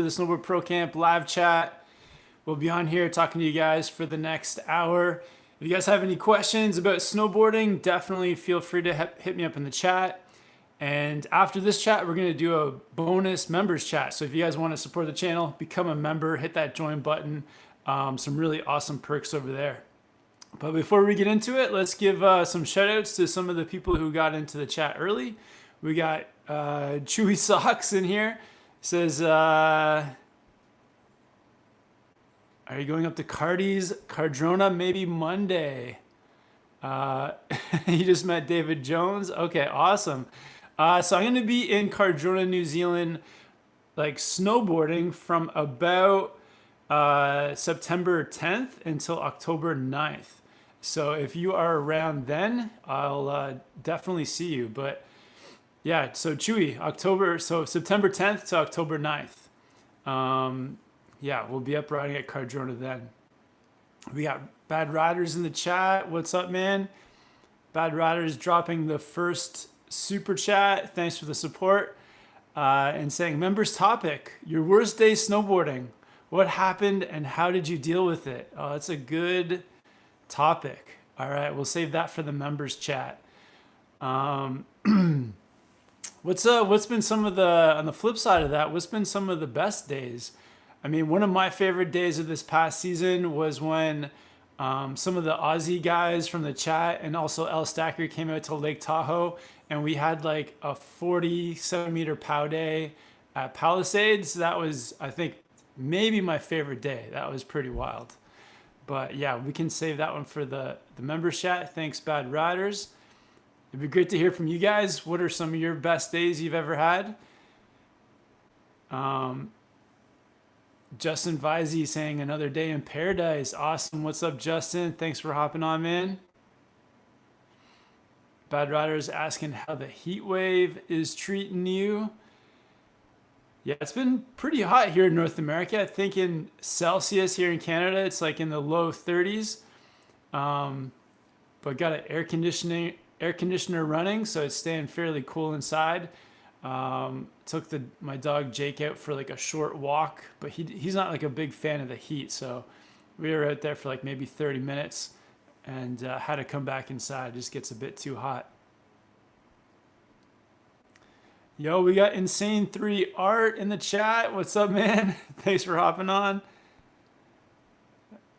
the Snowboard Pro Camp live chat. We'll be on here talking to you guys for the next hour. If you guys have any questions about snowboarding, definitely feel free to hit me up in the chat. And after this chat, we're going to do a bonus members chat. So if you guys want to support the channel, become a member, hit that join button. Some really awesome perks over there. But before we get into it, let's give some shout outs to some of the people who got into the chat early. We got Chewy Socks in here. Says, are you going up to Cardi's Cardrona maybe Monday? You just met David Jones. Okay, awesome. So I'm going to be in Cardrona, New Zealand, like snowboarding from about September 10th until October 9th. So if you are around then, I'll definitely see you. But yeah, so Chewy, so September 10th to October 9th. Yeah, we'll be up riding at Cardrona then. We got Bad Riders in the chat. What's up, man? Bad Riders dropping the first super chat. Thanks for the support. And saying, members topic, your worst day snowboarding. What happened and how did you deal with it? Oh, that's a good topic. All right, we'll save that for the members chat. What's been some of on the flip side of that, what's been some of the best days? I mean, one of my favorite days of this past season was when some of the Aussie guys from the chat and also El Stacker came out to Lake Tahoe and we had like a 47-meter POW day at Palisades. That was, I think, maybe my favorite day. That was pretty wild. But yeah, we can save that one for the members chat. Thanks, Bad Riders. It'd be great to hear from you guys. What are some of your best days you've ever had? Justin Visey saying another day in paradise. Awesome. What's up, Justin? Thanks for hopping on, man. Bad Riders asking how the heat wave is treating you. Yeah, it's been pretty hot here in North America. I think in Celsius here in Canada, it's like in the low 30s. But got an air conditioner running, so it's staying fairly cool inside. Took my dog Jake out for like a short walk, but he's not like a big fan of the heat, so we were out there for like maybe 30 minutes and had to come back inside. It just gets a bit too hot. Yo, we got Insane3 Art in the chat. What's up, man? Thanks for hopping on.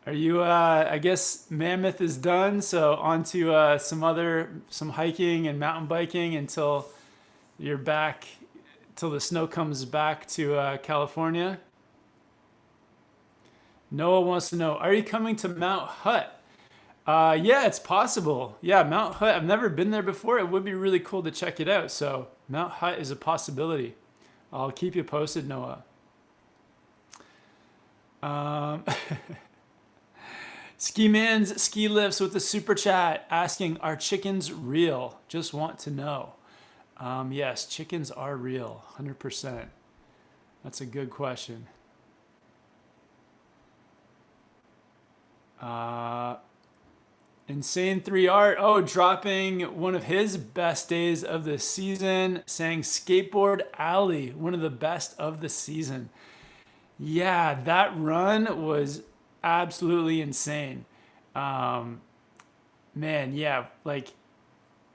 Are you, I guess Mammoth is done, so on to some hiking and mountain biking until you're back, till the snow comes back to California. Noah wants to know, are you coming to Mount Hutt? Yeah, it's possible. Yeah, Mount Hutt, I've never been there before. It would be really cool to check it out. So Mount Hutt is a possibility. I'll keep you posted, Noah. Ski Man's Ski Lifts with the super chat asking, are chickens real? Just want to know. Yes, chickens are real, 100%. That's a good question. Insane3 Art, oh, dropping one of his best days of the season, saying Skateboard Alley, one of the best of the season. Yeah, that run was absolutely insane. Man, yeah, like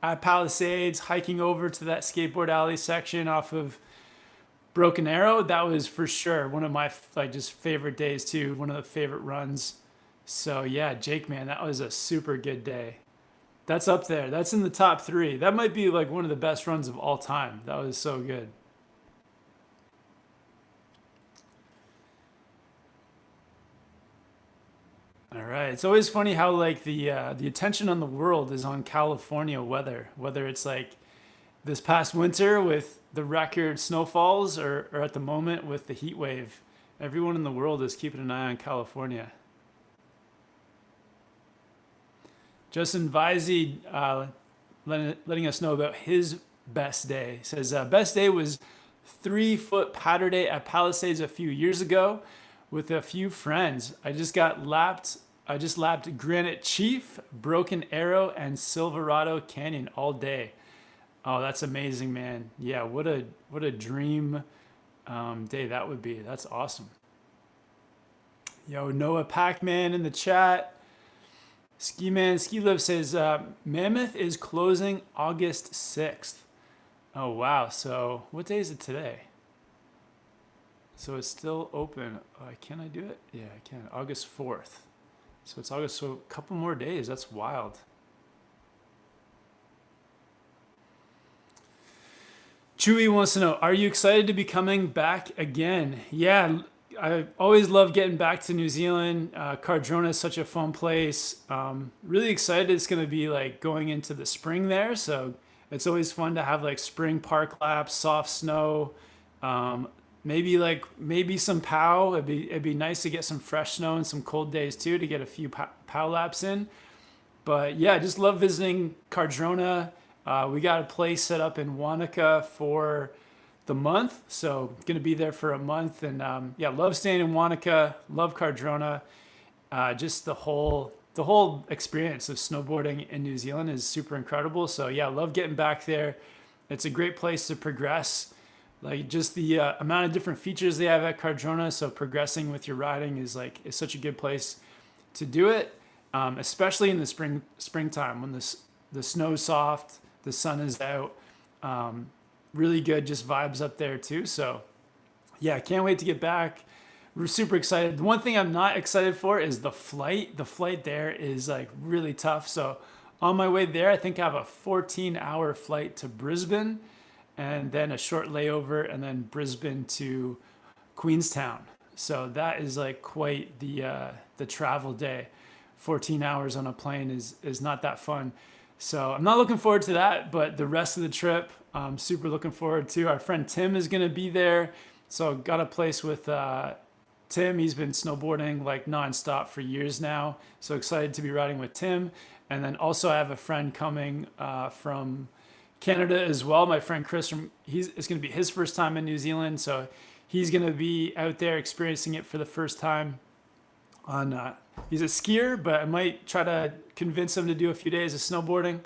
at Palisades, hiking over to that Skateboard Alley section off of Broken Arrow, that was for sure one of my just favorite days too, one of the favorite runs. So yeah, Jake, man, that was a super good day. That's up there. That's in the top 3. That might be like one of the best runs of all time. That was so good. All right. It's always funny how like the attention on the world is on California weather, whether it's like this past winter with the record snowfalls or at the moment with the heat wave. Everyone in the world is keeping an eye on California. Justin Visey letting us know about his best day. He says, best day was 3-foot powder day at Palisades a few years ago with a few friends. I just lapped Granite Chief, Broken Arrow, and Silverado Canyon all day. Oh, that's amazing, man. Yeah, what a dream day that would be. That's awesome. Yo, Noah Pac-Man in the chat. Ski Man Ski Live says Mammoth is closing August 6th. Oh wow. So what day is it today? So it's still open. Can I do it? Yeah, I can. August 4th. So it's August, so a couple more days. That's wild. Chewy wants to know, are you excited to be coming back again? Yeah, I always love getting back to New Zealand. Cardrona is such a fun place. Really excited it's going to be like going into the spring there. So it's always fun to have like spring park laps, soft snow, maybe some POW. It'd be nice to get some fresh snow and some cold days too to get a few POW laps in. But yeah, just love visiting Cardrona. We got a place set up in Wanaka for the month, so gonna be there for a month, and yeah, love staying in Wanaka. Love Cardrona. Just the whole experience of snowboarding in New Zealand is super incredible. So yeah, love getting back there. It's a great place to progress. Like just the amount of different features they have at Cardrona. So progressing with your riding is such a good place to do it, especially in the springtime when the snow's soft, the sun is out. Really good, just vibes up there too. So yeah, can't wait to get back. We're super excited. The one thing I'm not excited for is the flight. The flight there is like really tough. So on my way there, I think I have a 14-hour flight to Brisbane and then a short layover and then Brisbane to Queenstown. So that is like quite the travel day. 14 hours on a plane is not that fun. So I'm not looking forward to that, but the rest of the trip, I'm super looking forward to. Our friend Tim is going to be there. So got a place with Tim. He's been snowboarding like nonstop for years now. So excited to be riding with Tim. And then also I have a friend coming from Canada as well. My friend Chris, it's going to be his first time in New Zealand. So he's going to be out there experiencing it for the first time. He's a skier, but I might try to convince him to do a few days of snowboarding.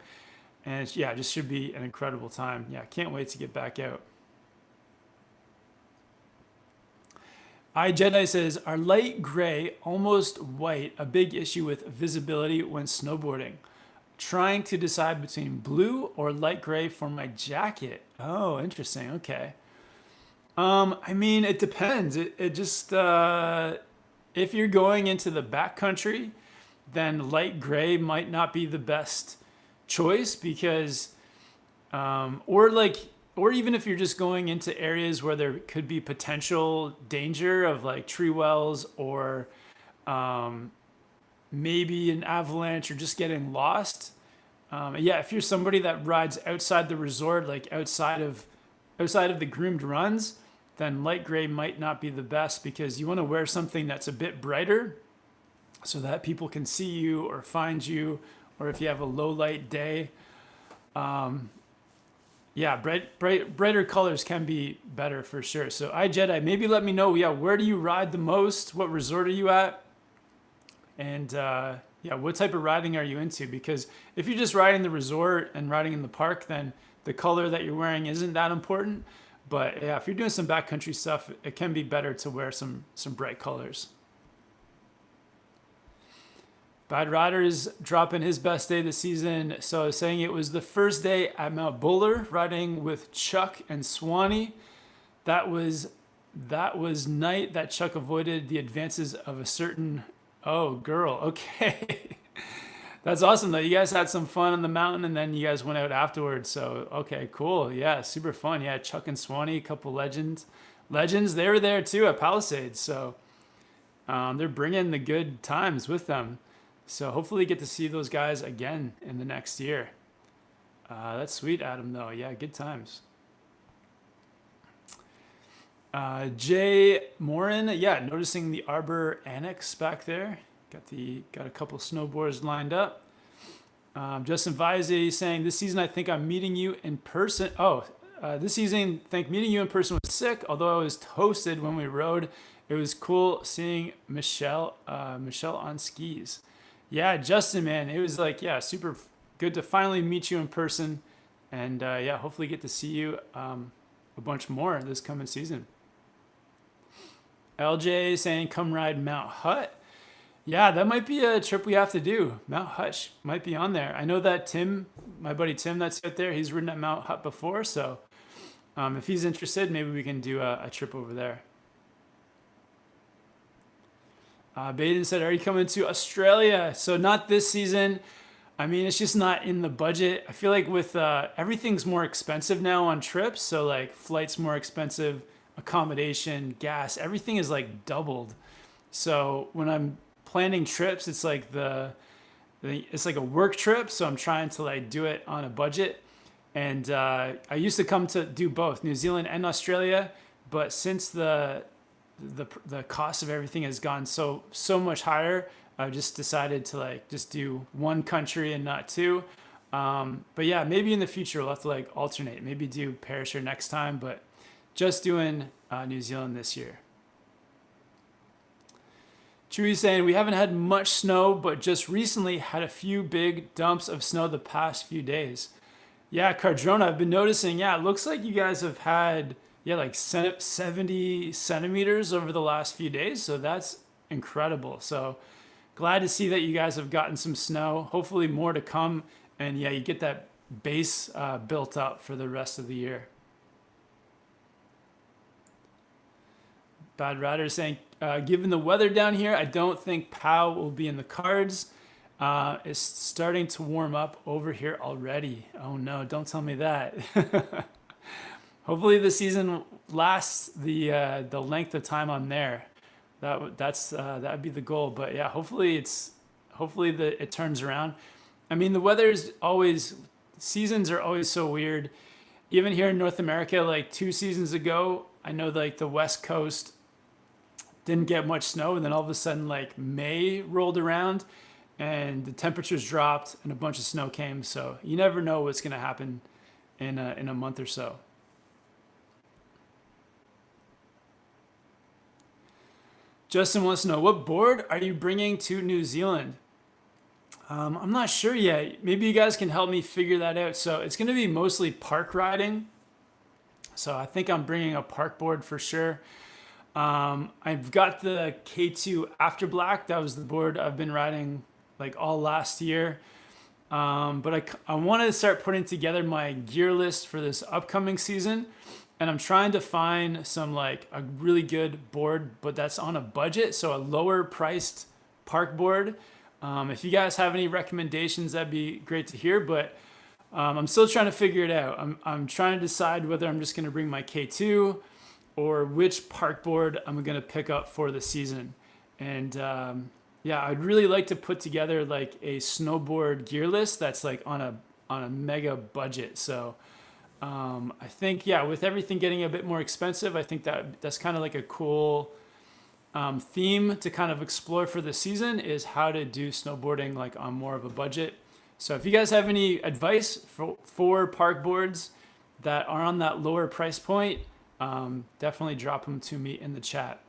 And yeah, just should be an incredible time. Yeah, can't wait to get back out. iJedi says, are light gray, almost white, a big issue with visibility when snowboarding? Trying to decide between blue or light gray for my jacket. Oh, interesting. Okay. I mean, it depends. It just, if you're going into the backcountry, then light gray might not be the best choice because, or even if you're just going into areas where there could be potential danger of like tree wells or maybe an avalanche or just getting lost. Yeah, if you're somebody that rides outside the resort, like outside of the groomed runs, then light gray might not be the best because you want to wear something that's a bit brighter so that people can see you or find you, or if you have a low light day. Yeah, brighter colors can be better for sure. So iJedi, maybe let me know, yeah, where do you ride the most? What resort are you at? And yeah, what type of riding are you into? Because if you're just riding the resort and riding in the park, then the color that you're wearing isn't that important. But yeah, if you're doing some backcountry stuff, it can be better to wear some bright colors. Bad Rider is dropping his best day this season. So saying it was the first day at Mount Buller riding with Chuck and Swanee. That was night that Chuck avoided the advances of a certain, oh, girl. Okay. That's awesome though. You guys had some fun on the mountain and then you guys went out afterwards. So, okay, cool. Yeah, super fun. Yeah, Chuck and Swanee, a couple legends. They were there too at Palisades. So they're bringing the good times with them. So hopefully get to see those guys again in the next year. That's sweet, Adam, though. Yeah, good times. Jay Morin, yeah, noticing the Arbor Annex back there. Got a couple snowboards lined up. Justin Vizey saying, this season I think I'm meeting you in person. This season I think meeting you in person was sick, although I was toasted when we rode. It was cool seeing Michelle on skis. Yeah, Justin, man, it was like, yeah, super good to finally meet you in person. And yeah, hopefully get to see you a bunch more this coming season. LJ saying come ride Mount Hut. Yeah, that might be a trip we have to do. Mount Hut might be on there. I know that Tim, my buddy Tim that's out there, he's ridden at Mount Hut before. So if he's interested, maybe we can do a trip over there. Baden said, are you coming to Australia? So not this season. I mean, it's just not in the budget. I feel like with everything's more expensive now on trips. So like flights more expensive, accommodation, gas, everything is like doubled. So when I'm planning trips, it's like it's like a work trip. So I'm trying to like do it on a budget. And I used to come to do both New Zealand and Australia, but since the cost of everything has gone so much higher, I've just decided to like just do one country and not two. But yeah, maybe in the future we'll have to like alternate. Maybe do Paris or next time, but just doing New Zealand this year. Chewy's saying we haven't had much snow, but just recently had a few big dumps of snow the past few days. Yeah, Cardrona, I've been noticing. Yeah, it looks like you guys have had like 70 centimeters over the last few days. So that's incredible. So glad to see that you guys have gotten some snow. Hopefully more to come. And yeah, you get that base built up for the rest of the year. Bad Rider is saying, given the weather down here, I don't think POW will be in the cards. It's starting to warm up over here already. Oh no, don't tell me that. Hopefully the season lasts the length of time I'm there. That'd be the goal. But yeah, hopefully it turns around. I mean, the weather is always, seasons are always so weird. Even here in North America, like 2 seasons ago, I know like the West Coast didn't get much snow, and then all of a sudden like May rolled around and the temperatures dropped and a bunch of snow came. So you never know what's going to happen in a month or so. Justin wants to know, what board are you bringing to New Zealand? I'm not sure yet. Maybe you guys can help me figure that out. So it's going to be mostly park riding. So I think I'm bringing a park board for sure. I've got the K2 After Black. That was the board I've been riding like all last year. But I want to start putting together my gear list for this upcoming season. And I'm trying to find some like a really good board, but that's on a budget. So a lower priced park board. If you guys have any recommendations, that'd be great to hear. But I'm still trying to figure it out. I'm trying to decide whether I'm just going to bring my K2 or which park board I'm going to pick up for the season. And yeah, I'd really like to put together like a snowboard gear list that's like on a mega budget. So I think, yeah, with everything getting a bit more expensive, I think that's kind of like a cool theme to kind of explore for the season, is how to do snowboarding like on more of a budget. So if you guys have any advice for park boards that are on that lower price point, definitely drop them to me in the chat.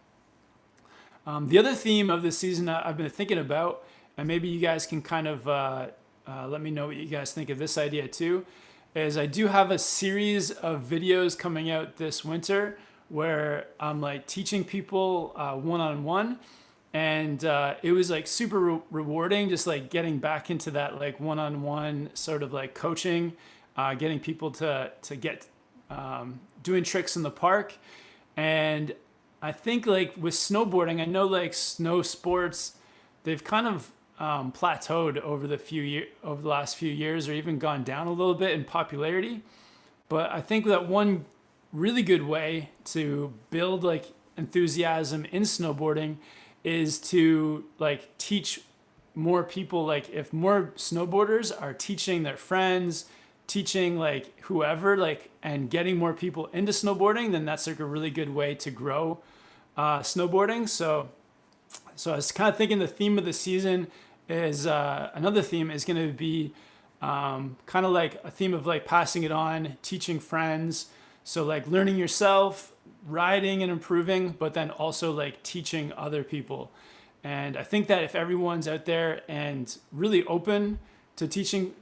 The other theme of this season that I've been thinking about, and maybe you guys can kind of let me know what you guys think of this idea too, is I do have a series of videos coming out this winter where I'm like teaching people one-on-one, and it was like super rewarding, just like getting back into that like one-on-one sort of like coaching, getting people to get doing tricks in the park. And I think like with snowboarding, I know like snow sports, they've kind of plateaued over the last few years, or even gone down a little bit in popularity. But I think that one really good way to build like enthusiasm in snowboarding is to like teach more people. Like if more snowboarders are teaching their friends, teaching like whoever, like, and getting more people into snowboarding, then that's like a really good way to grow snowboarding. So I was kind of thinking the theme of the season is another theme is going to be kind of like a theme of like passing it on, teaching friends. So like learning yourself, riding and improving, but then also like teaching other people. And I think that if everyone's out there and really open to teaching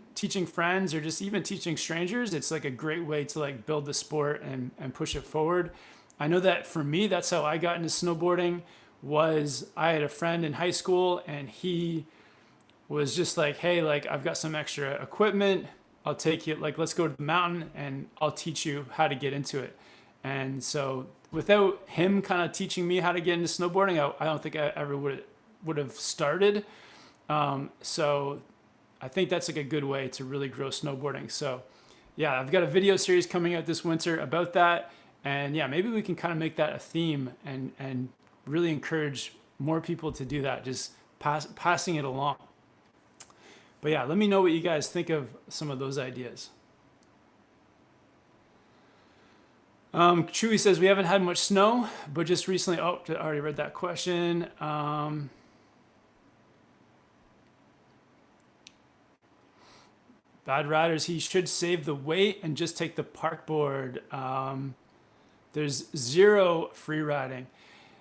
friends, or just even teaching strangers, it's like a great way to like build the sport and push it forward. I know that for me, that's how I got into snowboarding. Was I had a friend in high school, and he was just like, hey, like I've got some extra equipment. I'll take you, like, let's go to the mountain and I'll teach you how to get into it. And so without him kind of teaching me how to get into snowboarding, I don't think I ever would have started. So I think that's like a good way to really grow snowboarding. So yeah, I've got a video series coming out this winter about that. And yeah, maybe we can kind of make that a theme and really encourage more people to do that, just passing it along. But yeah, let me know what you guys think of some of those ideas. Chewy says we haven't had much snow, but just recently. Oh, I already read that question. Bad Riders, he should save the weight and just take the park board. There's zero free riding.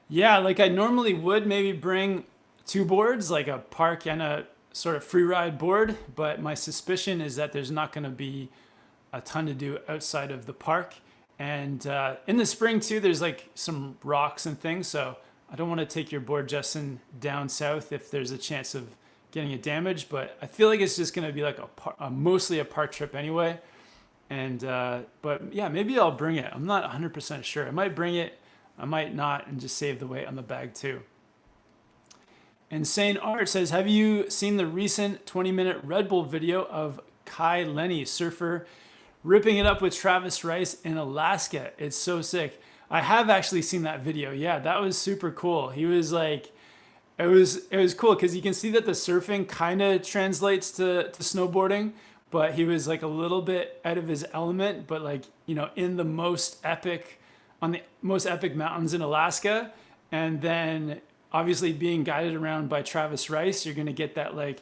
Yeah, like I normally would maybe bring two boards, like a park and a sort of free ride board, but my suspicion is that there's not going to be a ton to do outside of the park. And in the spring too, there's like some rocks and things, so I don't want to take your board, Justin, down south if there's a chance of getting it damaged. But I feel like it's just going to be like mostly a park trip anyway. And but yeah, maybe I'll bring it. I'm not 100% sure. I might bring it, I might not, and just save the weight on the bag too. Insane Art says, have you seen the recent 20-minute Red Bull video of Kai Lenny, surfer, ripping it up with Travis Rice in Alaska? It's so sick. I have actually seen that video. Yeah, that was super cool. He was like, it was cool because you can see that the surfing kind of translates to snowboarding, but he was like a little bit out of his element, but like, you know, in the most epic, on the most epic mountains in Alaska. And then obviously being guided around by Travis Rice, you're going to get that like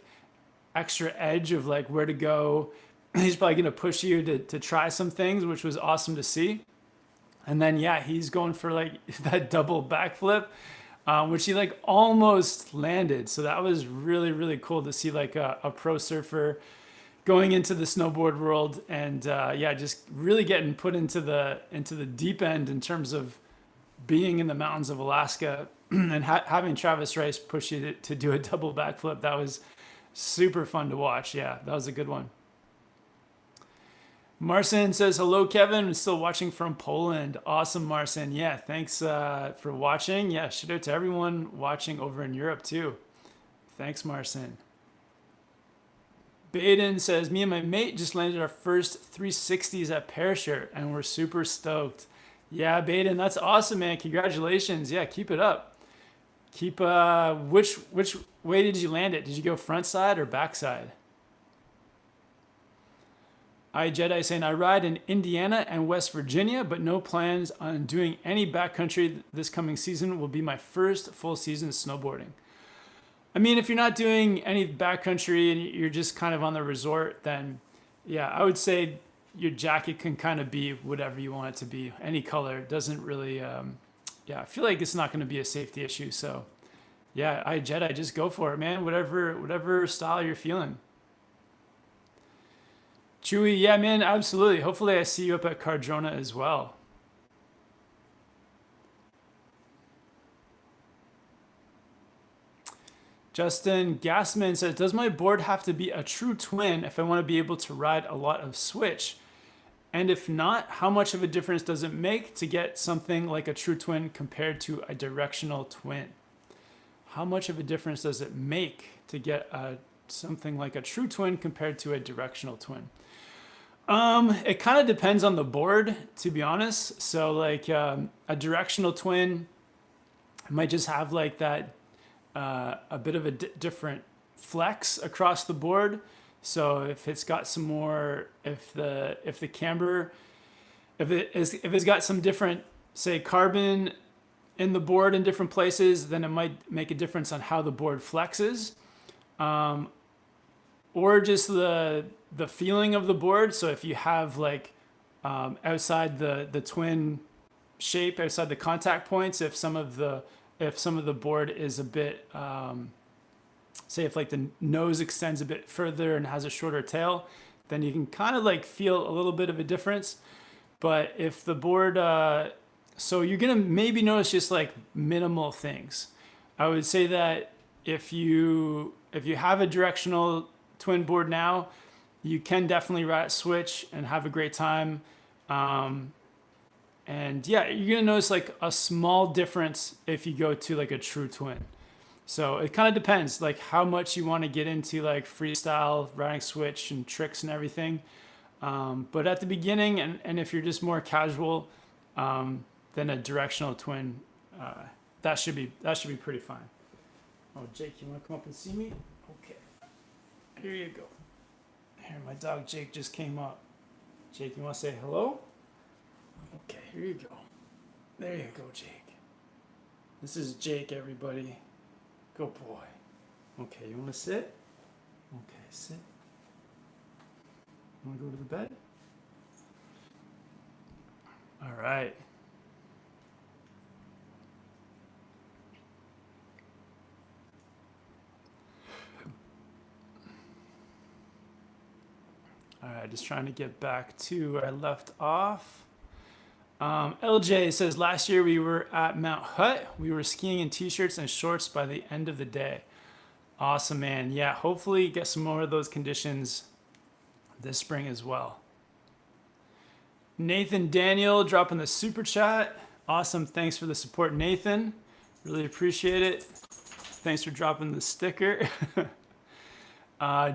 extra edge of like where to go. He's probably going to push you to try some things, which was awesome to see. And then, yeah, he's going for like that double backflip, which he like almost landed. So that was really, really cool to see like a pro surfer going into the snowboard world. And yeah, just really getting put into the deep end in terms of being in the mountains of Alaska and having Travis Rice push you to do a double backflip. That was super fun to watch. Yeah, that was a good one. Marcin says, hello, Kevin. I'm still watching from Poland. Awesome, Marcin. Yeah, thanks for watching. Yeah, shout out to everyone watching over in Europe too. Thanks, Marcin. Baden says, me and my mate just landed our first 360s at Parachute and we're super stoked. Yeah, Baden, that's awesome, man. Congratulations. Yeah, keep it up. Keep, which way did you land it? Did you go front side or back side? Jedi saying, I ride in Indiana and West Virginia, but no plans on doing any backcountry this coming season. Will be my first full season snowboarding. I mean, if you're not doing any backcountry and you're just kind of on the resort, then yeah, I would say your jacket can kind of be whatever you want it to be. Any color doesn't really, yeah, I feel like it's not going to be a safety issue. So yeah, Jedi, just go for it, man. Whatever style you're feeling. Chewy, yeah, man, absolutely. Hopefully I see you up at Cardrona as well. Justin Gassman says, does my board have to be a true twin if I want to be able to ride a lot of switch? And if not, how much of a difference does it make to get something like a true twin compared to a directional twin? How much of a difference does it make to get something like a true twin compared to a directional twin? It kind of depends on the board, to be honest. So like a directional twin might just have like that a bit of a different flex across the board. So if it's got some more, if the camber, if it's got some different, say, carbon in the board in different places, then it might make a difference on how the board flexes. Or just the feeling of the board. So if you have like outside the twin shape, outside the contact points, if some of the board is a bit, say if like the nose extends a bit further and has a shorter tail, then you can kind of like feel a little bit of a difference. But if the board So you're gonna maybe notice just like minimal things. I would say that if you have a directional twin board now, you can definitely ride switch and have a great time. Um, and yeah, you're gonna notice like a small difference if you go to like a true twin. So it kind of depends, like how much you want to get into like freestyle riding switch and tricks and everything. But at the beginning, and if you're just more casual, then a directional twin, that should be pretty fine. Oh, Jake, you want to come up and see me? Okay, here you go. Here, my dog Jake just came up. Jake, you want to say hello? Okay, here you go. There you go, Jake. This is Jake, everybody. Good boy. Okay, you want to sit? Okay, sit. Want to go to the bed? All right. All right, just trying to get back to where I left off. LJ says, last year we were at Mount Hut. We were skiing in t-shirts and shorts by the end of the day. Awesome, man. Yeah, hopefully get some more of those conditions this spring as well. Nathan Daniel dropping the super chat. Awesome. Thanks for the support, Nathan. Really appreciate it. Thanks for dropping the sticker.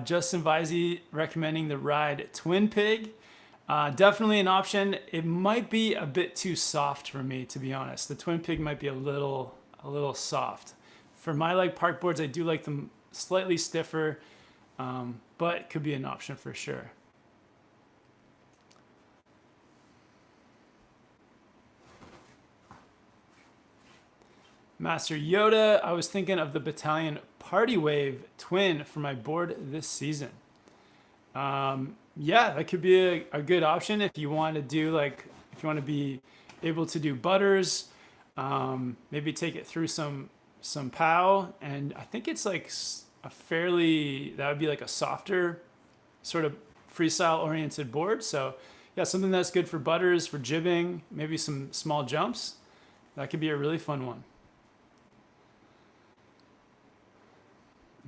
Justin Visey recommending the ride Twin Pig. Definitely an option. It might be a bit too soft for me, to be honest. The Twin Pig might be a little soft. For my like park boards, I do like them slightly stiffer, but it could be an option for sure. Master Yoda, I was thinking of the Battalion Party Wave Twin for my board this season. Yeah, that could be a good option if you want to do like, if you want to be able to do butters, maybe take it through some POW, and I think it's like that would be like a softer sort of freestyle oriented board. So yeah, something that's good for butters, for jibbing, maybe some small jumps. That could be a really fun one.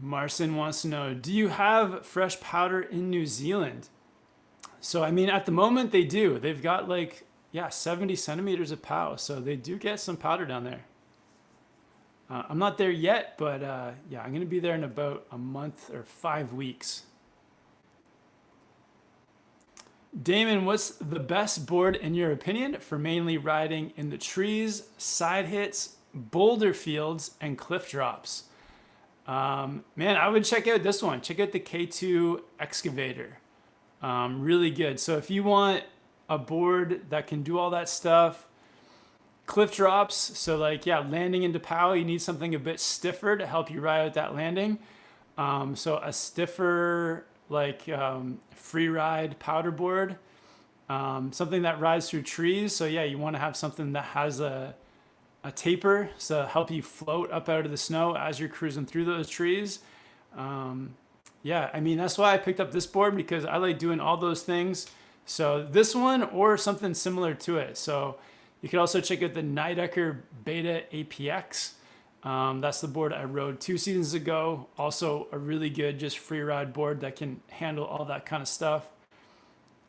Marcin wants to know, do you have fresh powder in New Zealand? So, I mean, at the moment they do. They've got like, 70 centimeters of POW. So they do get some powder down there. I'm not there yet, but yeah, I'm going to be there in about a month or 5 weeks. Damon, what's the best board in your opinion for mainly riding in the trees, side hits, boulder fields, and cliff drops? Man, I would check out this one. Check out the K2 Excavator. Really good. So if you want a board that can do all that stuff, cliff drops, so like, landing into POW, you need something a bit stiffer to help you ride out that landing. So a stiffer, like free ride powder board, something that rides through trees. So yeah, you want to have something that has a taper, so help you float up out of the snow as you're cruising through those trees. Yeah, I mean, that's why I picked up this board, because I like doing all those things. So this one or something similar to it. So you could also check out the Nidecker Beta APX. That's the board I rode 2 seasons ago. Also a really good just free ride board that can handle all that kind of stuff.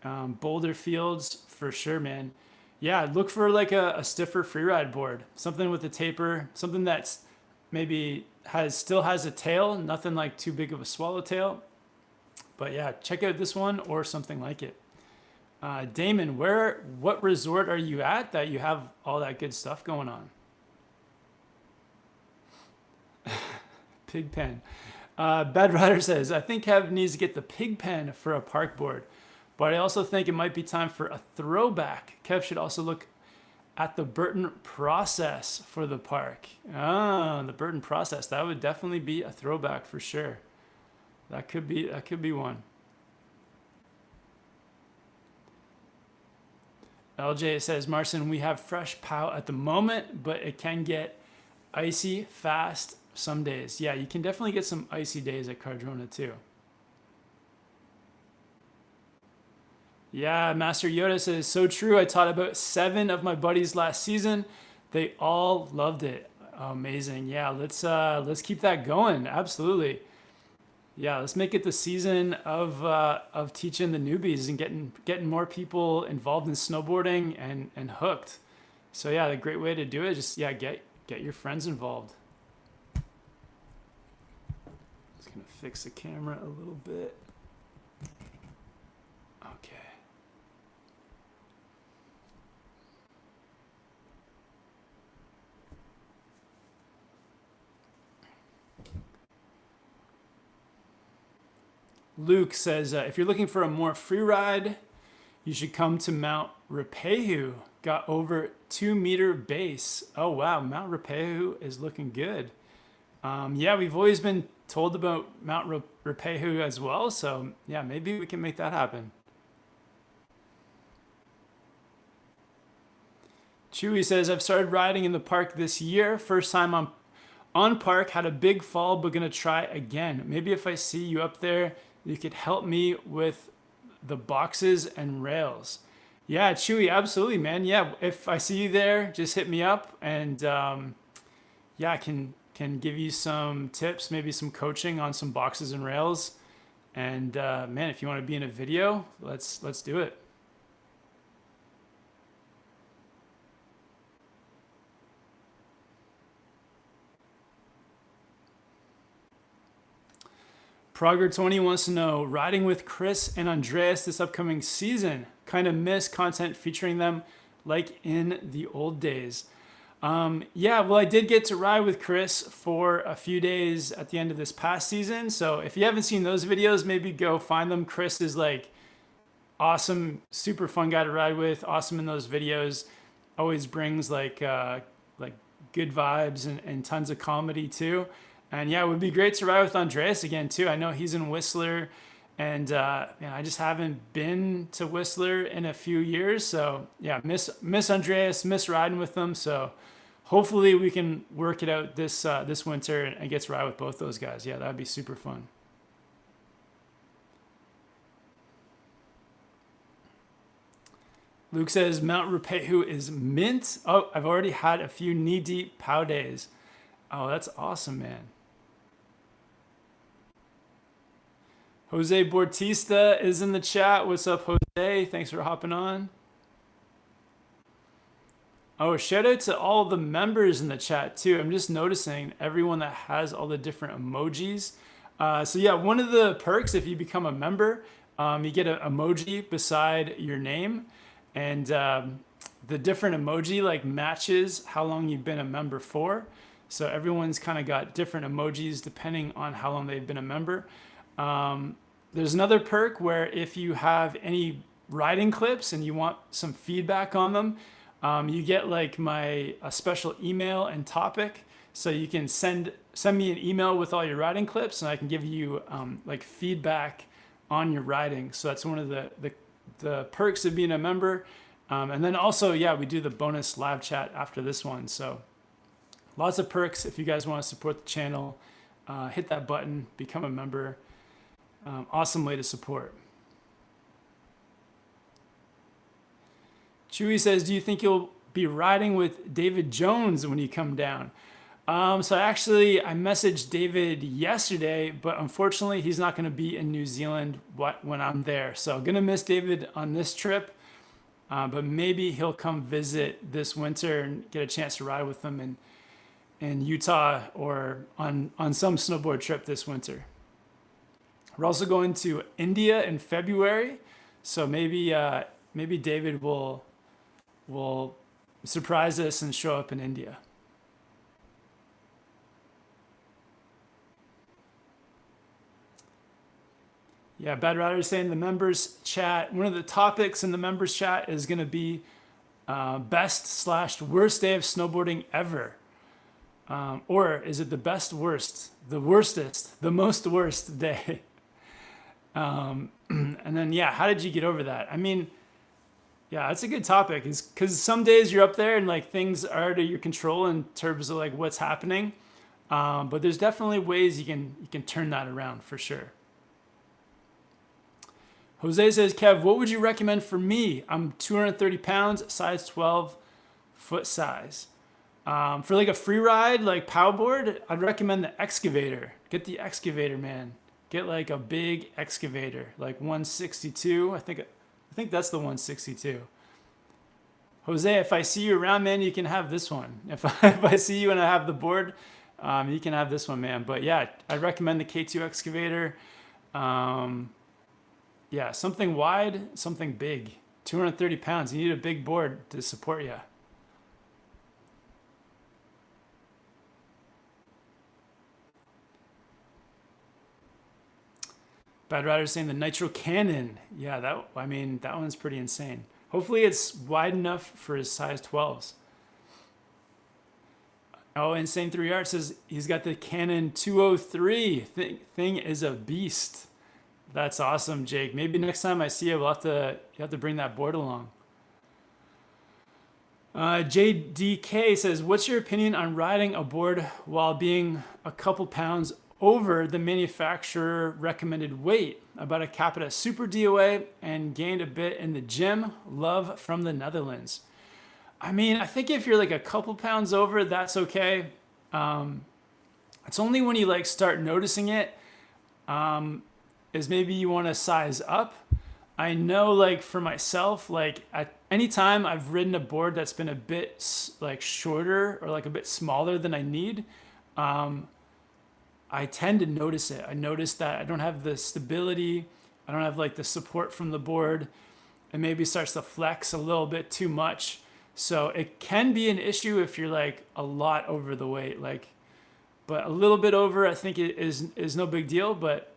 Boulder fields for sure, man. Yeah, look for like a stiffer freeride board, something with a taper, something that's maybe still has a tail, nothing like too big of a swallowtail. But yeah, check out this one or something like it. Damon, what resort are you at that you have all that good stuff going on? Pig pen. Bad Rider says, I think Kev needs to get the pig pen for a park board. But I also think it might be time for a throwback. Kev should also look at the Burton process for the park. The Burton process. That would definitely be a throwback for sure. That could be one. LJ says, Marcin, we have fresh POW at the moment, but it can get icy fast some days. Yeah, you can definitely get some icy days at Cardrona too. Yeah, Master Yoda says, so true. I taught about 7 of my buddies last season. They all loved it. Amazing. Yeah, let's keep that going. Absolutely. Yeah, let's make it the season of teaching the newbies and getting more people involved in snowboarding and hooked. So yeah, the great way to do it is just, yeah, get your friends involved. Just gonna fix the camera a little bit. Okay. Luke says, if you're looking for a more free ride, you should come to Mount Rapahu. Got over 2 meter base. Oh wow, Mount Rapahu is looking good. Yeah, we've always been told about Mount Rapahu as well. So yeah, maybe we can make that happen. Chewy says, I've started riding in the park this year. First time on park, had a big fall, but gonna try again. Maybe if I see you up there, you could help me with the boxes and rails. Yeah, Chewy, absolutely, man. Yeah, if I see you there, just hit me up, and yeah, I can give you some tips, maybe some coaching on some boxes and rails. And man, if you want to be in a video, let's do it. Progrer20 wants to know, riding with Chris and Andreas this upcoming season. Kind of miss content featuring them like in the old days. Yeah, well, I did get to ride with Chris for a few days at the end of this past season. So if you haven't seen those videos, maybe go find them. Chris is like awesome, super fun guy to ride with. Awesome in those videos. Always brings like good vibes and tons of comedy too. And yeah, it would be great to ride with Andreas again too. I know he's in Whistler, and I just haven't been to Whistler in a few years. So yeah, miss Andreas, miss riding with them. So hopefully we can work it out this winter and get to ride with both those guys. Yeah, that'd be super fun. Luke says Mount Rupehu is mint. Oh, I've already had a few knee-deep POW days. Oh, that's awesome, man. Jose Bortista is in the chat. What's up, Jose? Thanks for hopping on. Oh, shout out to all the members in the chat too. I'm just noticing everyone that has all the different emojis. So yeah, one of the perks if you become a member, you get an emoji beside your name, and the different emoji like matches how long you've been a member for. So everyone's kind of got different emojis depending on how long they've been a member. There's another perk where if you have any riding clips and you want some feedback on them, you get like a special email and topic. So you can send me an email with all your riding clips, and I can give you like feedback on your riding. So that's one of the perks of being a member. And then also, yeah, we do the bonus live chat after this one. So lots of perks. If you guys want to support the channel, hit that button, become a member. Awesome way to support. Chewy says, do you think you'll be riding with David Jones when you come down? So actually, I messaged David yesterday, but unfortunately, he's not going to be in New Zealand when I'm there. So I'm going to miss David on this trip, but maybe he'll come visit this winter and get a chance to ride with him in Utah or on some snowboard trip this winter. We're also going to India in February, so maybe David will surprise us and show up in India. Yeah, Bad Rider is saying the members chat, one of the topics in the members chat is going to be best/worst day of snowboarding ever. Or is it the best worst, the worstest, the most worst day? And then, yeah, how did you get over that? I mean, yeah, that's a good topic. Is because some days you're up there and like things are out of your control in terms of like what's happening. But there's definitely ways you can turn that around for sure. Jose says, Kev, what would you recommend for me? I'm 230 pounds, size 12, foot size. For like a free ride, like paddleboard, I'd recommend the excavator. Get the excavator, man. Get like a big excavator, like 162. I think that's the 162. Jose, if I see you around, man, you can have this one. If I see you and I have the board, you can have this one, man. But yeah, I recommend the K2 excavator. Yeah, something wide, something big. 230 pounds. You need a big board to support you. Bad Rider saying the Nitro Cannon. Yeah, that one's pretty insane. Hopefully it's wide enough for his size 12s. Oh, Insane 3 Art says he's got the Canon 203. Thing is a beast. That's awesome, Jake. Maybe next time I see you, you have to bring that board along. JDK says, what's your opinion on riding a board while being a couple pounds over the manufacturer recommended weight? About to cap it at Super DOA and gained a bit in the gym. Love from the Netherlands. I mean, I think if you're like a couple pounds over, that's okay. It's only when you like start noticing it, is maybe you want to size up. I know like for myself, like at any time I've ridden a board that's been a bit like shorter or like a bit smaller than I need, I tend to notice it. I notice that I don't have the stability. I don't have like the support from the board. It maybe starts to flex a little bit too much. So it can be an issue if you're like a lot over the weight, but a little bit over, I think it is no big deal. But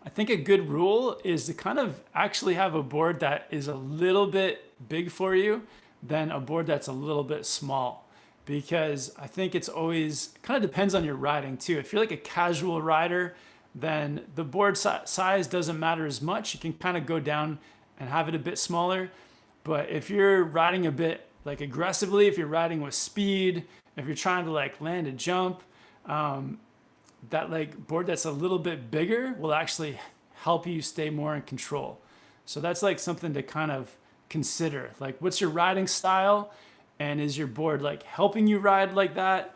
I think a good rule is to kind of actually have a board that is a little bit big for you than a board that's a little bit small. Because I think it's always kind of depends on your riding too. If you're like a casual rider, then the board size doesn't matter as much. You can kind of go down and have it a bit smaller. But if you're riding a bit like aggressively, if you're riding with speed, if you're trying to like land a jump, that like board that's a little bit bigger will actually help you stay more in control. So that's like something to kind of consider. Like, what's your riding style? And is your board like helping you ride like that?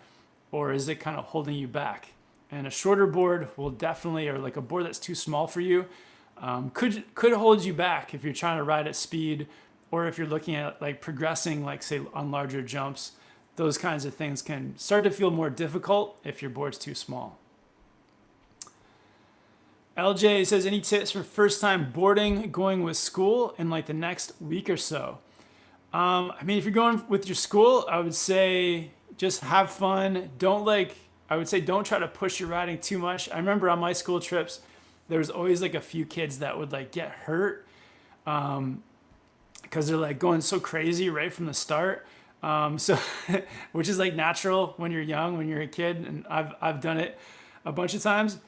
Or is it kind of holding you back? And a shorter board will definitely, or like a board that's too small for you, could hold you back if you're trying to ride at speed, or if you're looking at like progressing, like say on larger jumps. Those kinds of things can start to feel more difficult if your board's too small. LJ says, any tips for first time boarding going with school in like the next week or so? I mean, if you're going with your school, I would say just have fun. Don't try to push your riding too much. I remember on my school trips, there was always like a few kids that would like get hurt because they're like going so crazy right from the start. So, which is like natural when you're young, when you're a kid, and I've done it a bunch of times,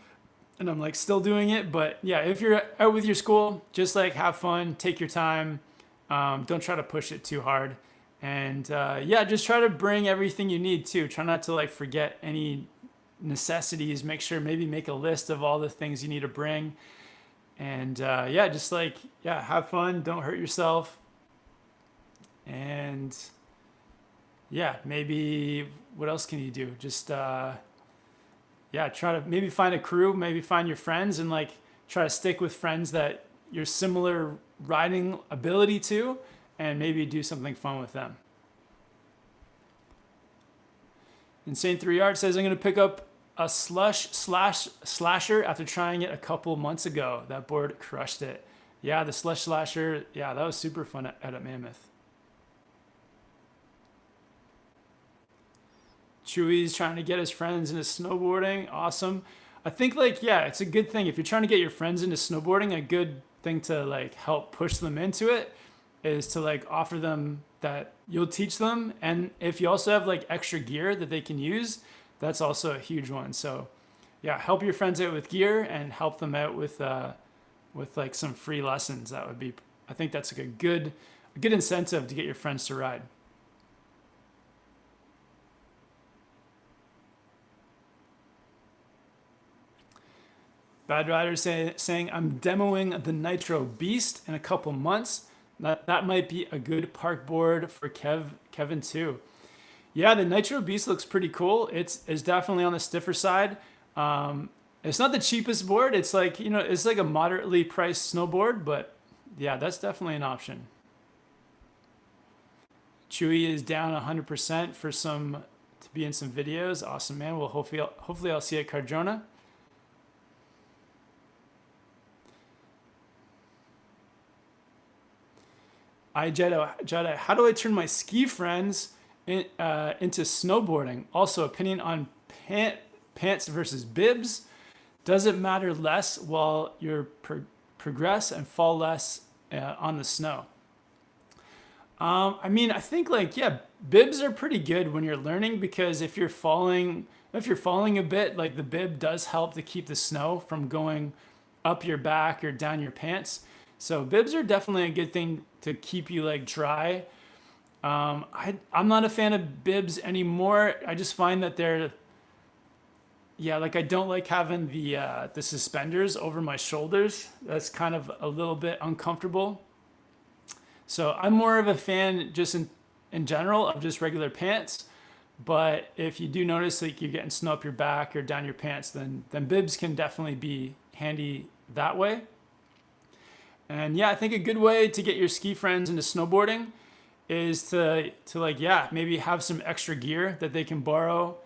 and I'm like still doing it. But yeah, if you're out with your school, just like have fun, take your time. Don't try to push it too hard. And yeah, just try to bring everything you need too. Try not to like forget any necessities. Maybe make a list of all the things you need to bring. And yeah, just like, yeah, have fun. Don't hurt yourself. And yeah, maybe what else can you do? Just, yeah, try to maybe find a crew, maybe find your friends, and like try to stick with friends that you're similar riding ability to, and maybe do something fun with them. Insane 3 Art says, I'm going to pick up a slasher after trying it a couple months ago. That board crushed it. Yeah, the slush slasher. Yeah, that was super fun at Mammoth. Chewy's trying to get his friends into snowboarding. Awesome. I think like, yeah, it's a good thing. If you're trying to get your friends into snowboarding, a good thing to like help push them into it is to like offer them that you'll teach them. And if you also have like extra gear that they can use, that's also a huge one. So yeah, help your friends out with gear and help them out with like some free lessons. That would be, I think that's like a good incentive to get your friends to ride. Bad Rider saying, I'm demoing the Nitro Beast in a couple months. That might be a good park board for Kevin too. Yeah, the Nitro Beast looks pretty cool. It's definitely on the stiffer side. It's not the cheapest board. It's like, it's like a moderately priced snowboard, but yeah, that's definitely an option. Chewy is down 100% for to be in some videos. Awesome, man. Well, hopefully I'll see you at Cardrona. Jedi, how do I turn my ski friends into snowboarding? Also, opinion on pants versus bibs. Does it matter less while you progress and fall less on the snow? I mean, I think yeah, bibs are pretty good when you're learning because if you're falling a bit, like the bib does help to keep the snow from going up your back or down your pants. So bibs are definitely a good thing to keep you like dry. I'm not a fan of bibs anymore. I just find that like I don't like having the suspenders over my shoulders. That's kind of a little bit uncomfortable. So I'm more of a fan just in general of just regular pants. But if you do notice like you're getting snow up your back or down your pants, then bibs can definitely be handy that way. And yeah, I think a good way to get your ski friends into snowboarding is to like, yeah, maybe have some extra gear that they can borrow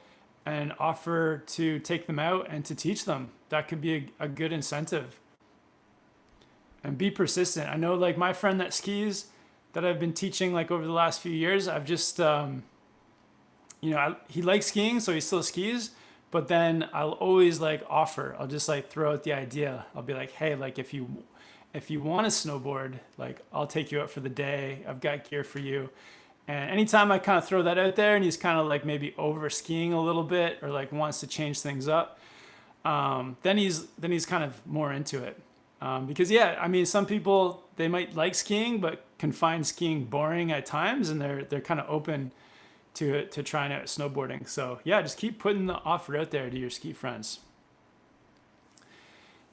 and offer to take them out and to teach them. That could be a good incentive. And be persistent. I know like my friend that skis that I've been teaching like over the last few years, I've just, he likes skiing, so he still skis, but then I'll always like offer, I'll just like throw out the idea. I'll be like, hey, like if you want to snowboard, like I'll take you out for the day. I've got gear for you. And anytime I kind of throw that out there and he's kind of like maybe over skiing a little bit or like wants to change things up, then he's kind of more into it. Because yeah, I mean, some people, they might like skiing, but can find skiing boring at times, and they're kind of open to trying out snowboarding. So yeah, just keep putting the offer out there to your ski friends.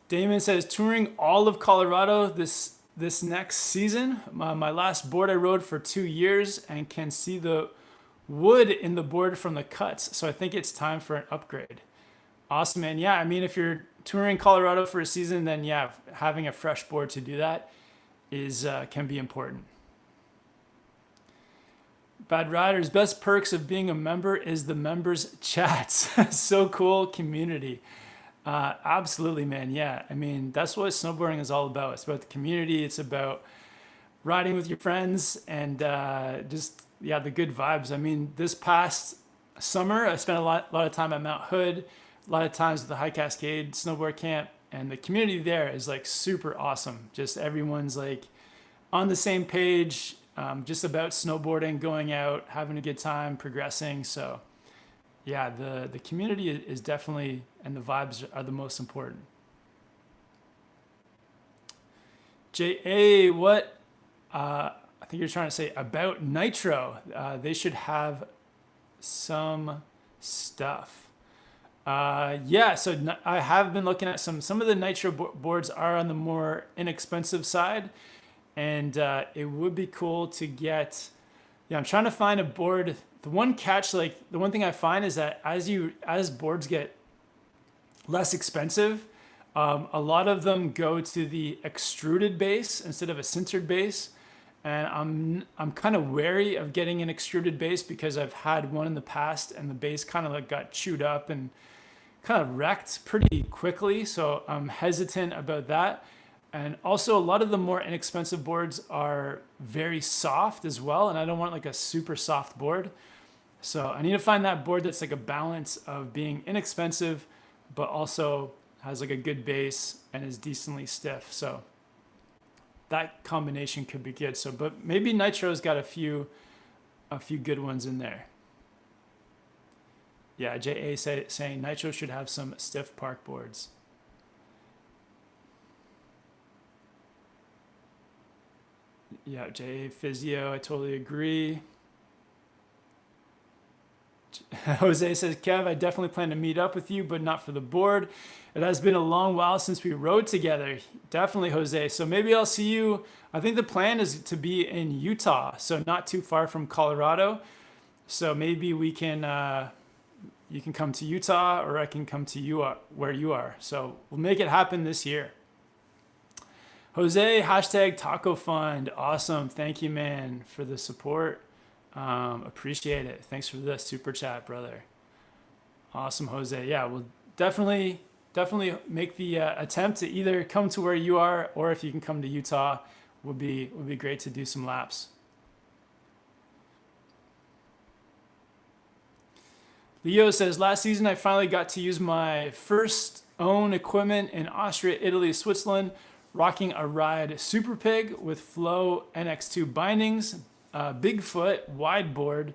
Damon says, touring all of Colorado this next season. My last board I rode for 2 years and can see the wood in the board from the cuts. So I think it's time for an upgrade. Awesome, man. Yeah, I mean, if you're touring Colorado for a season, then yeah, having a fresh board to do that can be important. Bad Riders, best perks of being a member is the members chats. So cool community. Absolutely, man. Yeah, I mean, that's what snowboarding is all about. It's about the community. It's about riding with your friends and just yeah, the good vibes. I mean, this past summer, I spent a lot of time at Mount Hood, a lot of times at the High Cascade snowboard camp, and the community there is like super awesome. Just everyone's like on the same page, just about snowboarding, going out, having a good time, progressing. So yeah, the community is definitely, and the vibes are the most important. JA, what I think you're trying to say about Nitro? They should have some stuff. Yeah, so I have been looking at some of the Nitro boards are on the more inexpensive side, and it would be cool to get. Yeah, I'm trying to find a board. The one catch, like the one thing I find is that as boards get less expensive, a lot of them go to the extruded base instead of a sintered base. And I'm kind of wary of getting an extruded base because I've had one in the past and the base kind of like got chewed up and kind of wrecked pretty quickly. So I'm hesitant about that. And also a lot of the more inexpensive boards are very soft as well. And I don't want like a super soft board. So I need to find that board that's like a balance of being inexpensive, but also has like a good base and is decently stiff. So that combination could be good. So, but maybe Nitro's got a few good ones in there. Yeah, JA saying Nitro should have some stiff park boards. Yeah, JA Physio, I totally agree. Jose says, Kev, I definitely plan to meet up with you, but not for the board. It has been a long while since we rode together. Definitely, Jose. So maybe I'll see you. I think the plan is to be in Utah, so not too far from Colorado. So maybe we can, you can come to Utah, or I can come to you where you are. So we'll make it happen this year. Jose, hashtag Taco Fund. Awesome. Thank you, man, for the support. Appreciate it. Thanks for the super chat, brother. Awesome, Jose. Yeah, we'll definitely make the attempt to either come to where you are, or if you can come to Utah, would be great to do some laps. Leo says, last season I finally got to use my first own equipment in Austria, Italy, Switzerland, rocking a ride Super Pig with Flow NX2 bindings, Bigfoot wide board.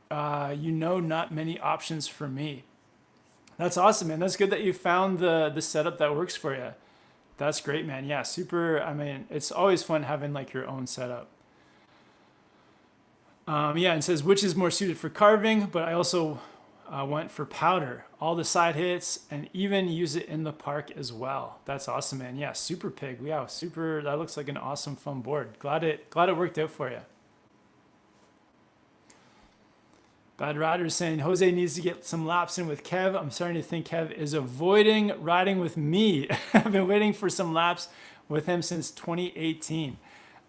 Not many options for me. That's awesome, man. That's good that you found the setup that works for you. That's great, man. Yeah, super. I mean, it's always fun having like your own setup. Yeah, and says, which is more suited for carving, but I also went for powder, all the side hits, and even use it in the park as well. That's awesome, man. Yeah, Super Pig. Yeah, super. That looks like an awesome, fun board. Glad it worked out for you. Bad Rider saying, Jose needs to get some laps in with Kev. I'm starting to think Kev is avoiding riding with me. I've been waiting for some laps with him since 2018.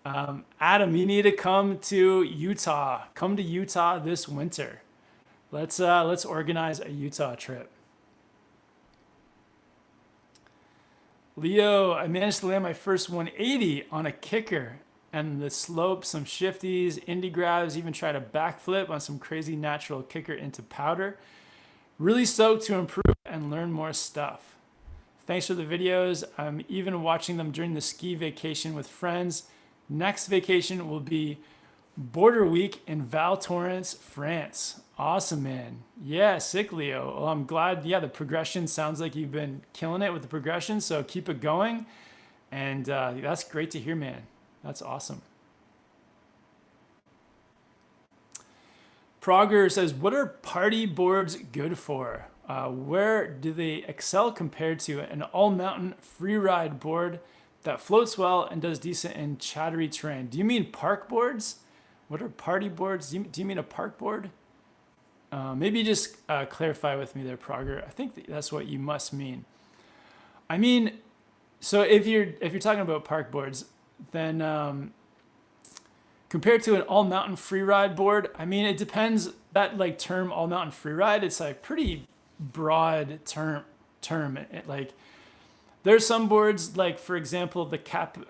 Adam, you need to come to Utah. Come to Utah this winter. Let's organize a Utah trip. Leo, I managed to land my first 180 on a kicker, and the slope, some shifties, indie grabs, even tried a backflip on some crazy natural kicker into powder. Really stoked to improve and learn more stuff. Thanks for the videos. I'm even watching them during the ski vacation with friends. Next vacation will be Border Week in Val Thorens, France. Awesome, man. Yeah, sick, Leo. Well, I'm glad. Yeah, the progression sounds like you've been killing it with the progression, so keep it going. And that's great to hear, man. That's awesome. Prager says, what are party boards good for? Where do they excel compared to an all-mountain free ride board that floats well and does decent in chattery terrain? Do you mean park boards? What are party boards? Do you mean a park board? Maybe just clarify with me there, Prager. I think that's what you must mean. I mean, so if you're talking about park boards, then compared to an all-mountain free ride board, I mean, it depends. That like term all-mountain free ride, it's like pretty broad term. Like there's some boards, like for example, the Capita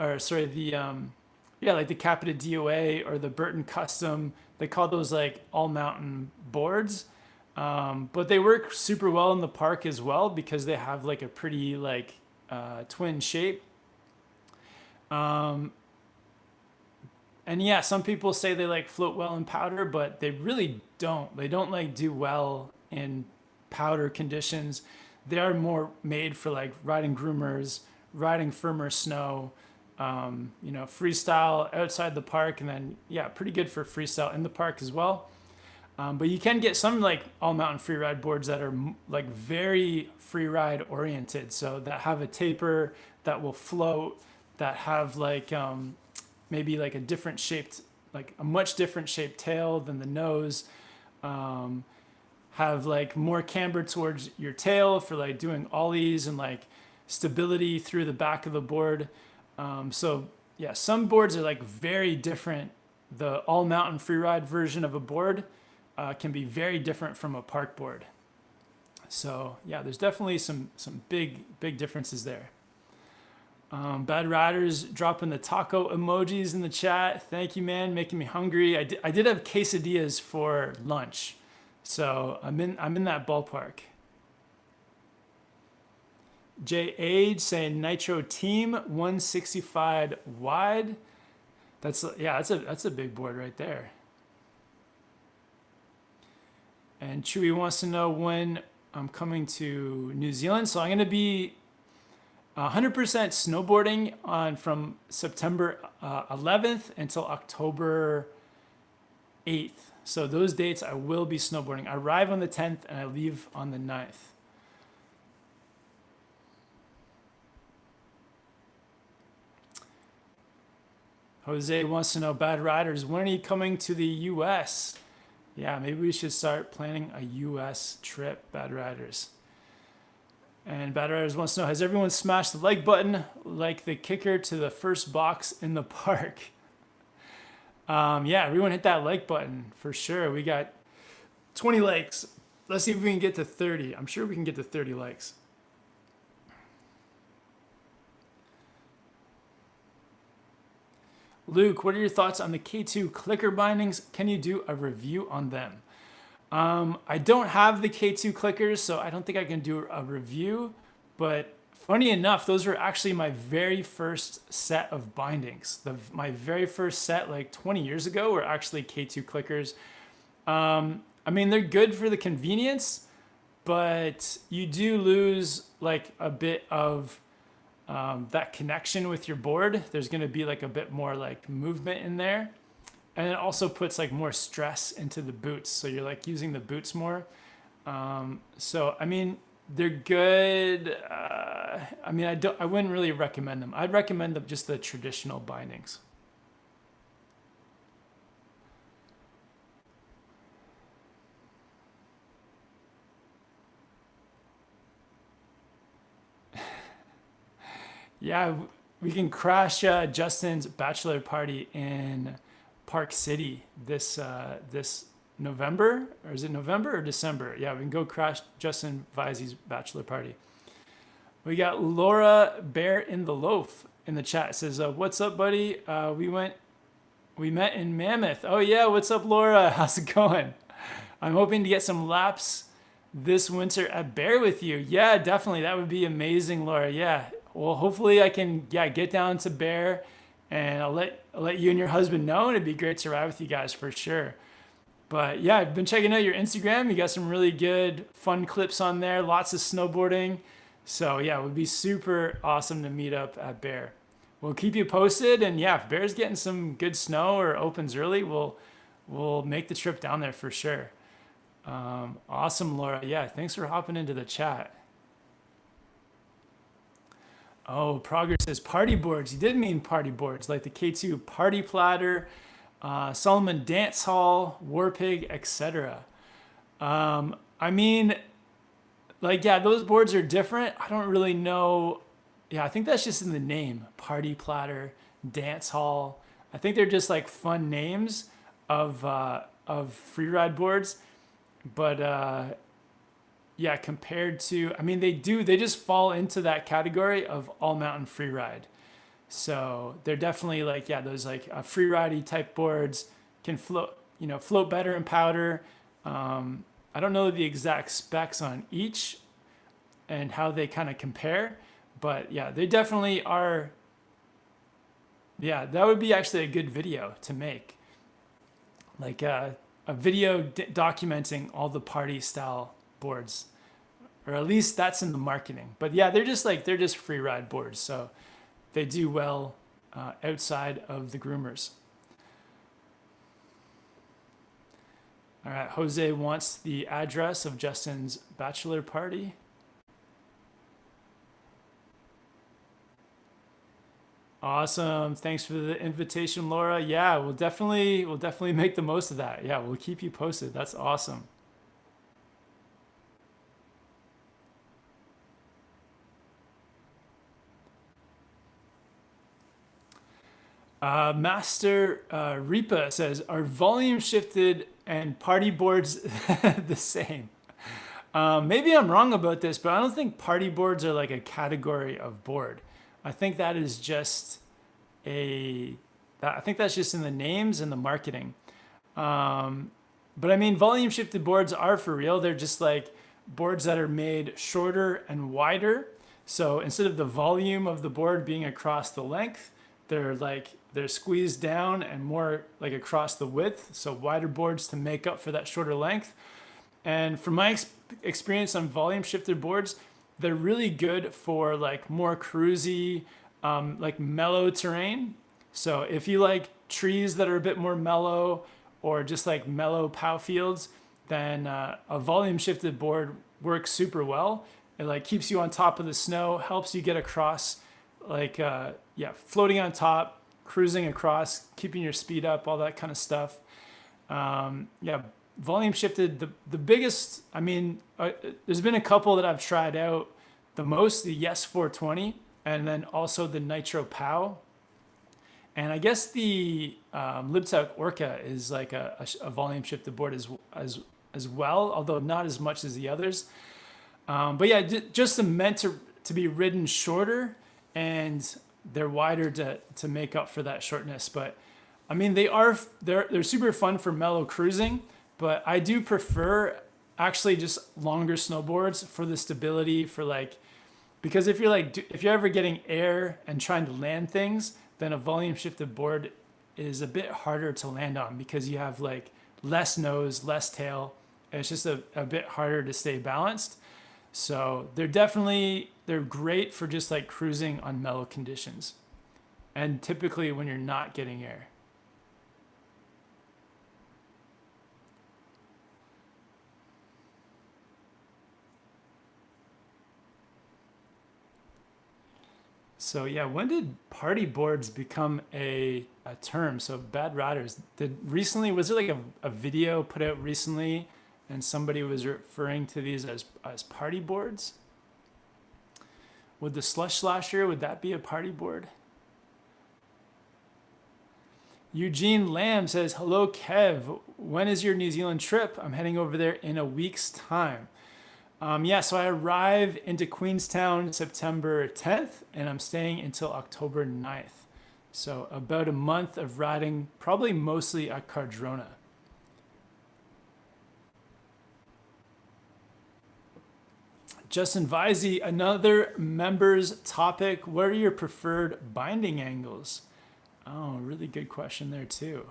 DOA or the Burton Custom. They call those like all-mountain boards, but they work super well in the park as well because they have like a pretty like twin shape. And yeah, some people say they like float well in powder, but they really don't. They don't like do well in powder conditions. They are more made for like riding groomers, riding firmer snow, freestyle outside the park, and then yeah, pretty good for freestyle in the park as well. But you can get some like all mountain free ride boards that are like very free ride oriented, so that have a taper, that will float, that have like maybe like a different shaped, like a much different shaped tail than the nose, have like more camber towards your tail for like doing ollies and like stability through the back of the board. So yeah, some boards are like very different. The all mountain freeride version of a board can be very different from a park board. So yeah, there's definitely some big differences there. Bad Riders dropping the taco emojis in the chat. Thank you, man, making me hungry. I did have quesadillas for lunch, so I'm in that ballpark. J Age saying Nitro Team 165 wide. That's a big board right there. And Chewy wants to know when I'm coming to New Zealand. So I'm going to be 100% snowboarding from September 11th until October 8th. So those dates I will be snowboarding. I arrive on the 10th and I leave on the 9th. Jose wants to know, Bad Riders, when are you coming to the US? Yeah, maybe we should start planning a US trip, Bad Riders. And Bad Riders wants to know, has everyone smashed the like button like the kicker to the first box in the park? Yeah, everyone hit that like button for sure. We got 20 likes. Let's see if we can get to 30. I'm sure we can get to 30 likes. Luke, what are your thoughts on the K2 clicker bindings? Can you do a review on them? I don't have the K2 clickers, so I don't think I can do a review, but funny enough, those were actually my very first set of bindings. My very first set, like 20 years ago, were actually K2 clickers. I mean, they're good for the convenience, but you do lose like a bit of that connection with your board. There's going to be like a bit more like movement in there. And it also puts like more stress into the boots. So you're like using the boots more. So, I mean, they're good. I mean, I wouldn't really recommend them. I'd recommend just the traditional bindings. Yeah, we can crash Justin's bachelor party in Park City this November, or is it November or December? Yeah, we can go crash Justin Visey's bachelor party. We got Laura Bear in the Loaf in the chat. It says, "What's up, buddy? We met in Mammoth. Oh yeah, what's up, Laura? How's it going? I'm hoping to get some laps this winter at Bear with you. Yeah, definitely. That would be amazing, Laura. Yeah. Well, hopefully I can get down to Bear, and I'll let you and your husband know, and it'd be great to ride with you guys for sure. But yeah, I've been checking out your Instagram. You got some really good fun clips on there, lots of snowboarding. So yeah, it would be super awesome to meet up at Bear. We'll keep you posted, and yeah, if Bear's getting some good snow or opens early, we'll make the trip down there for sure. Awesome, Laura. Yeah, thanks for hopping into the chat. Oh, Progress says party boards. You did mean party boards, like the K2 Party Platter, Solomon Dance Hall, Warpig, etc. I mean, like, yeah, those boards are different. I don't really know. Yeah, I think that's just in the name. Party Platter, Dance Hall. I think they're just like fun names of freeride boards. But yeah, compared to, I mean, they just fall into that category of all mountain freeride. So they're definitely like, yeah, those like freeridey type boards can float better in powder. I don't know the exact specs on each and how they kind of compare, but yeah, they definitely are. Yeah, that would be actually a good video to make. Like a video documenting all the party style boards, or at least that's in the marketing. But yeah, they're just free ride boards, so they do well outside of the groomers. All right, Jose wants the address of Justin's bachelor party. Awesome. Thanks for the invitation, Laura. Yeah, we'll definitely make the most of that. Yeah, we'll keep you posted. That's awesome. Master Reapa says, are volume shifted and party boards the same? Maybe I'm wrong about this, but I don't think party boards are like a category of board. I think that is just I think that's just in the names and the marketing. But I mean, volume shifted boards are for real. They're just like boards that are made shorter and wider. So instead of the volume of the board being across the length, they're squeezed down and more like across the width. So wider boards to make up for that shorter length. And from my experience on volume shifted boards, they're really good for like more cruisy, like mellow terrain. So if you like trees that are a bit more mellow, or just like mellow pow fields, then a volume shifted board works super well. It like keeps you on top of the snow, helps you get across, like yeah, floating on top, cruising across, keeping your speed up, all that kind of stuff. Yeah, volume shifted. The biggest, I mean, there's been a couple that I've tried out the most, the Yes 420, and then also the Nitro Pow. And I guess the LiveChat Orca is like a volume shifted board as well, although not as much as the others. But yeah, just meant to be ridden shorter, and they're wider to make up for that shortness. But I mean, they're super fun for mellow cruising, but I do prefer actually just longer snowboards for the stability, for like, because if you're ever getting air and trying to land things, then a volume shifted board is a bit harder to land on because you have like less nose, less tail. And it's just a bit harder to stay balanced. So they're great for just like cruising on mellow conditions, and typically when you're not getting air. So yeah, when did party boards become a term? So bad riders, was there like a video put out recently and somebody was referring to these as party boards? Would the Slush Slasher, would that be a party board? Eugene Lamb says, hello Kev, when is your New Zealand trip? I'm heading over there in a week's time. Yeah, so I arrive into Queenstown September 10th, and I'm staying until October 9th. So about a month of riding, probably mostly at Cardrona. Justin Visey, another members topic. What are your preferred binding angles? Oh, really good question there too.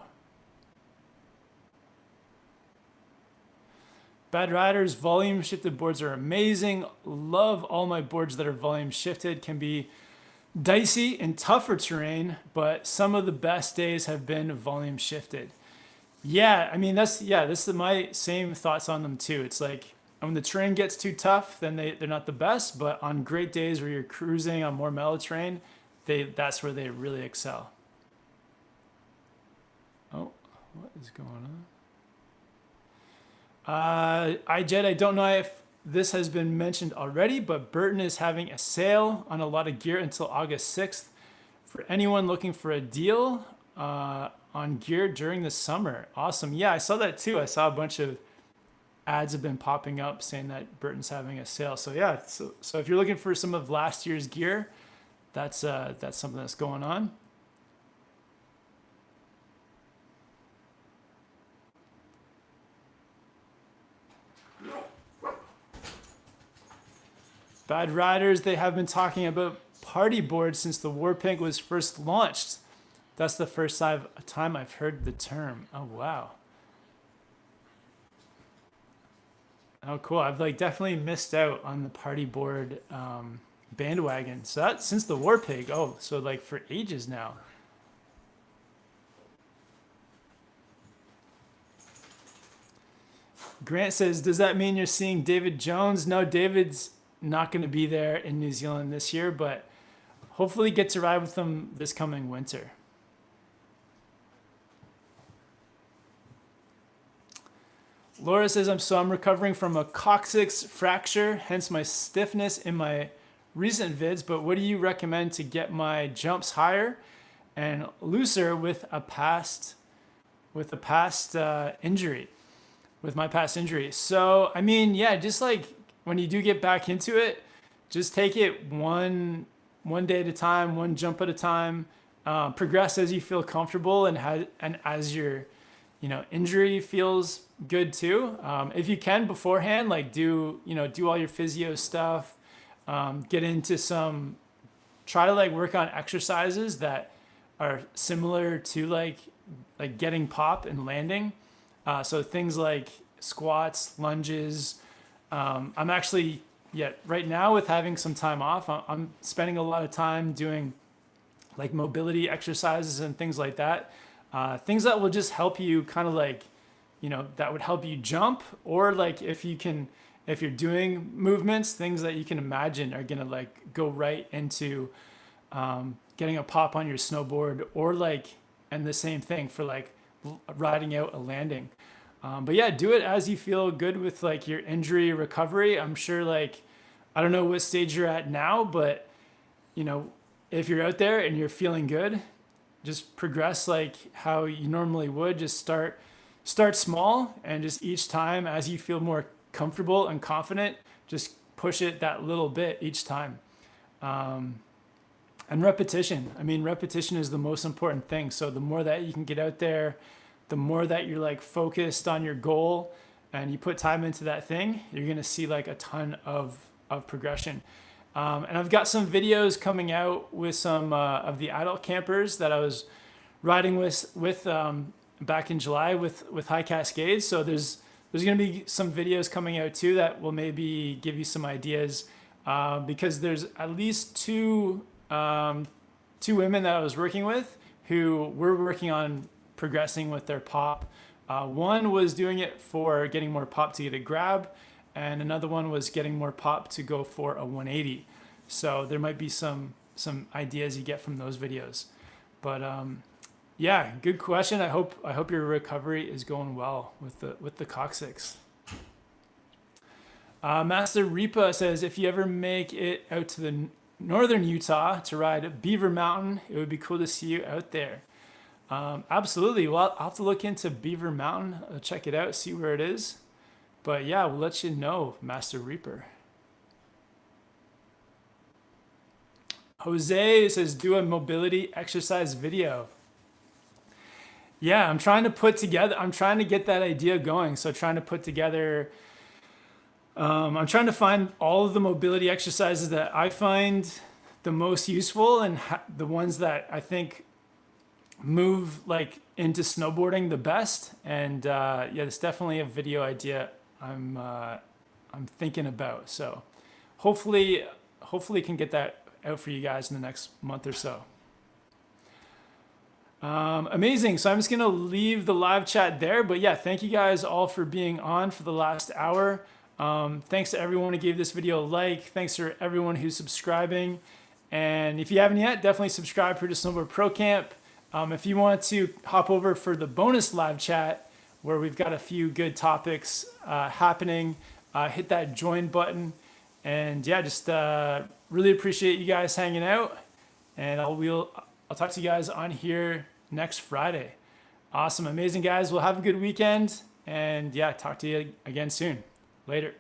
Bad Riders, volume shifted boards are amazing. Love all my boards that are volume shifted. Can be dicey in tougher terrain, but some of the best days have been volume shifted. Yeah, I mean, this is my same thoughts on them too. It's like when the terrain gets too tough, then they're not the best, but on great days where you're cruising on more mellow terrain, that's where they really excel. Oh, what is going on? Jed, I don't know if this has been mentioned already, but Burton is having a sale on a lot of gear until August 6th. For anyone looking for a deal on gear during the summer. Awesome. Yeah, I saw that too. I saw a bunch of ads have been popping up saying that Burton's having a sale. So yeah, so if you're looking for some of last year's gear, that's something that's going on. Bad Riders, they have been talking about party boards since the Warpink was first launched. That's the first time I've heard the term. Oh, wow. Oh, cool. I've like definitely missed out on the party board bandwagon. So that's since the Warpig. Oh, so like for ages now. Grant says, does that mean you're seeing David Jones? No, David's not going to be there in New Zealand this year, but hopefully get to ride with them this coming winter. Laura says, I'm recovering from a coccyx fracture, hence my stiffness in my recent vids, but what do you recommend to get my jumps higher and looser with my past injury? So, I mean, yeah, just like when you do get back into it, just take it one day at a time, one jump at a time, progress as you feel comfortable and as your injury feels good too. If you can beforehand, like do all your physio stuff, try to like work on exercises that are similar to like getting pop and landing. So things like squats, lunges. I'm actually, right now with having some time off, I'm spending a lot of time doing like mobility exercises and things like that. things that will just help you kind of like, that would help you jump, or like if you're doing movements, things that you can imagine are gonna like go right into getting a pop on your snowboard, or like, and the same thing for like riding out a landing. But yeah, do it as you feel good with like your injury recovery. I'm sure like, I don't know what stage you're at now, but if you're out there and you're feeling good, just progress like how you normally would. Just start small, and just each time as you feel more comfortable and confident, just push it that little bit each time. And repetition. I mean, repetition is the most important thing. So the more that you can get out there, the more that you're like focused on your goal and you put time into that thing, you're going to see like a ton of progression. And I've got some videos coming out with some of the adult campers that I was riding with back in July with High Cascades. So there's going to be some videos coming out too that will maybe give you some ideas, because there's at least two women that I was working with who were working on progressing with their pop. One was doing it for getting more pop to get a grab, and another one was getting more pop to go for a 180. So there might be some ideas you get from those videos. But yeah, good question. I hope your recovery is going well with the coccyx. Master Reaper says, if you ever make it out to the northern Utah to ride Beaver Mountain, it would be cool to see you out there. Absolutely. Well, I'll have to look into Beaver Mountain, check it out, see where it is. But yeah, we'll let you know, Master Reaper. Jose says, do a mobility exercise video. Yeah, I'm trying to get that idea going. So trying to put together, I'm trying to find all of the mobility exercises that I find the most useful, and the ones that I think move like into snowboarding the best. And yeah, it's definitely a video idea I'm thinking about. So hopefully can get that out for you guys in the next month or so. Amazing. So I'm just gonna leave the live chat there, but yeah, thank you guys all for being on for the last hour. Thanks to everyone who gave this video a like. Thanks for everyone who's subscribing. And if you haven't yet, definitely subscribe for the Snowboard Pro Camp. If you want to hop over for the bonus live chat, where we've got a few good topics happening, hit that join button. And yeah, just really appreciate you guys hanging out. And I'll talk to you guys on here next Friday. Awesome. Amazing, guys. Well, have a good weekend. And yeah, talk to you again soon. Later.